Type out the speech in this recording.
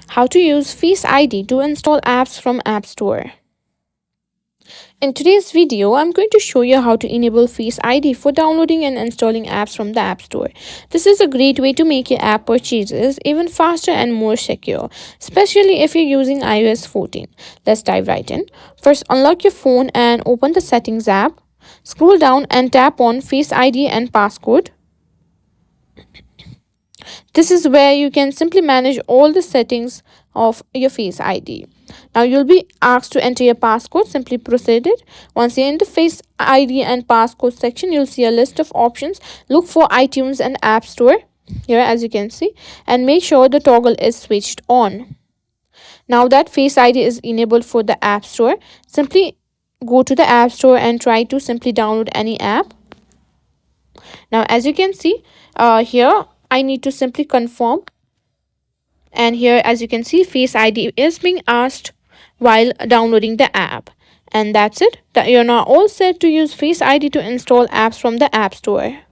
How to use Face ID to install apps from App Store. In today's video, I'm going to show you how to enable Face ID for downloading and installing apps from the App Store. This is a great way to make your app purchases even faster and more secure, especially if you're using iOS 14. Let's dive right in. First, unlock your phone and open the Settings app. Scroll down and tap on Face ID and Passcode. This is where you can simply manage all the settings of your Face ID. Now you'll be asked to enter your passcode. Simply proceed it. Once you're in the Face ID and passcode section, you'll see a list of options. Look for iTunes and App Store here, as you can see, and make sure the toggle is switched on. Now that Face ID is enabled for the App Store, simply go to the App Store and try to simply download any app. Now as you can see here, I need to simply confirm, and here as you can see, Face ID is being asked while downloading the app. And that's it, that you're now all set to use Face ID to install apps from the App Store.